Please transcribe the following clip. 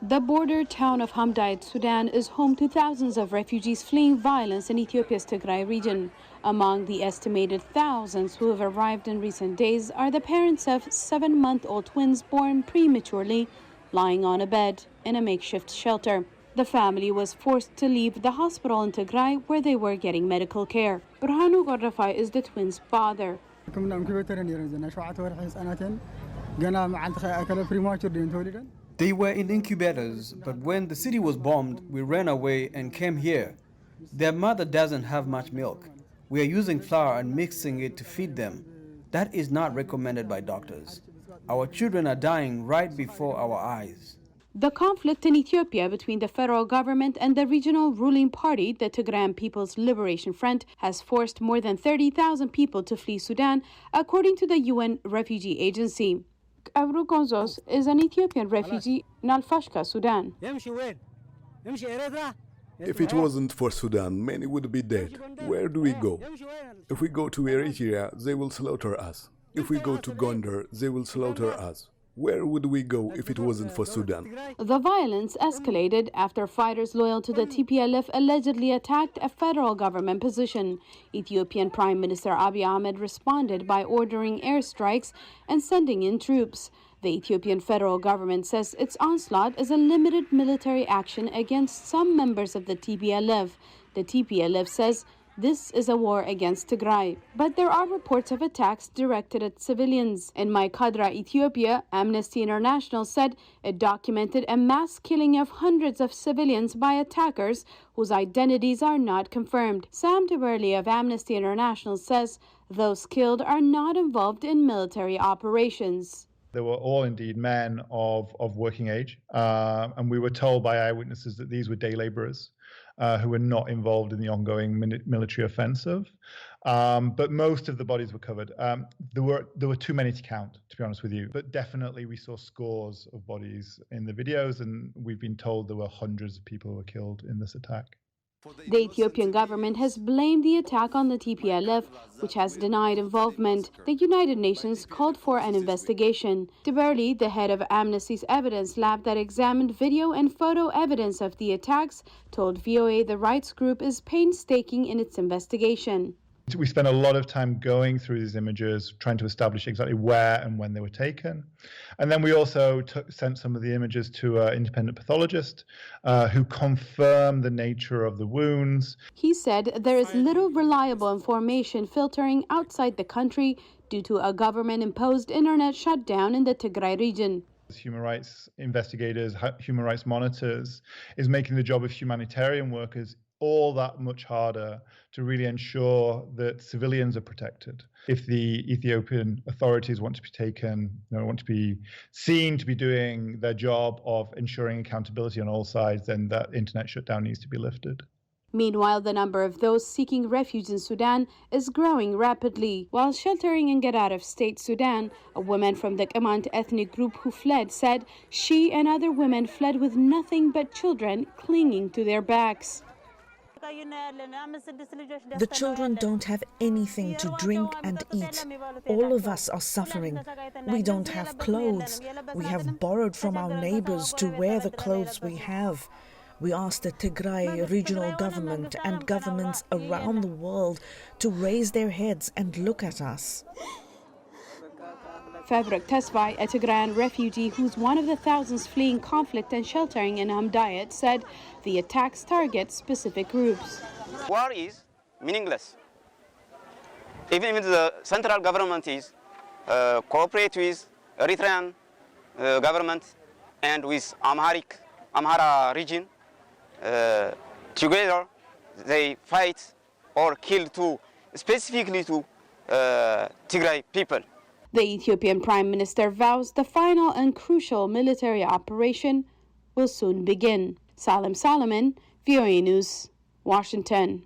The border town of HAMDAYAT, Sudan, is home to thousands of refugees fleeing violence in Ethiopia's Tigray region. Among the estimated thousands who have arrived in recent days are the parents of 7-month-old twins born prematurely, lying on a bed in a makeshift shelter. The family was forced to leave the hospital in Tigray where they were getting medical care. Qobrou is the twins' father. They were in incubators, but when the city was bombed, we ran away and came here. Their mother doesn't have much milk. We are using flour and mixing it to feed them. That is not recommended by doctors. Our children are dying right before our eyes. The conflict in Ethiopia between the federal government and the regional ruling party, the Tigray People's Liberation Front, has forced more than 30,000 people to flee Sudan, according to the UN Refugee Agency. Qonzou is an Ethiopian refugee in AL-FASHOA, Sudan. If it wasn't for Sudan, many would be dead. Where do we go? If we go to Eritrea, they will slaughter us. If we go to Gondar, they will slaughter us. Where would we go if it wasn't for Sudan? The violence escalated after fighters loyal to the TPLF allegedly attacked a federal government position. Ethiopian Prime Minister Abiy Ahmed responded by ordering airstrikes and sending in troops. The Ethiopian federal government says its onslaught is a limited military action against some members of the TPLF. The TPLF says this is a war against Tigray. But there are reports of attacks directed at civilians. In Qonzou, Ethiopia, Amnesty International said it documented a mass killing of hundreds of civilians by attackers whose identities are not confirmed. Sam Taberley of Amnesty International says those killed are not involved in military operations. They were all indeed men of working age, and we were told by eyewitnesses that these were day laborers who were not involved in the ongoing military offensive. But most of the bodies were covered. There were too many to count, to be honest with you. But definitely we saw scores of bodies in the videos, and we've been told there were hundreds of people who were killed in this attack. The Ethiopian government has blamed the attack on the TPLF, which has denied involvement. The United Nations called for an investigation. Taberley, the head of Amnesty's evidence lab that examined video and photo evidence of the attacks, told VOA the rights group is painstaking in its investigation. We spent a lot of time going through these images, trying to establish exactly where and when they were taken. And then we also sent some of the images to an independent pathologist who confirmed the nature of the wounds. He said there is little reliable information filtering outside the country due to a government-imposed internet shutdown in the Tigray region. Human rights investigators, human rights monitors, is making the job of humanitarian workers all that much harder to really ensure that civilians are protected. If the Ethiopian authorities want to be taken, want to be seen to be doing their job of ensuring accountability on all sides, then that internet shutdown needs to be lifted. Meanwhile, the number of those seeking refuge in Sudan is growing rapidly. While sheltering in GEDAREF state Sudan, a woman from the Qamant ethnic group who fled said she and other women fled with nothing but children clinging to their backs. The children don't have anything to drink and eat. All of us are suffering. We don't have clothes. We have borrowed from our neighbors to wear the clothes we have. We ask the Tigray regional government and governments around the world to raise their heads and look at us. Fabrik Tessafay, a Tigrayan refugee who's one of the thousands fleeing conflict and sheltering in HAMDAYAT, said the attacks target specific groups. War is meaningless. Even if the central government is cooperate with Eritrean government and with Amhara region, together they fight or kill specifically to Tigray people. The Ethiopian Prime Minister vows the final and crucial military operation will soon begin. Salem, VOA News, Washington.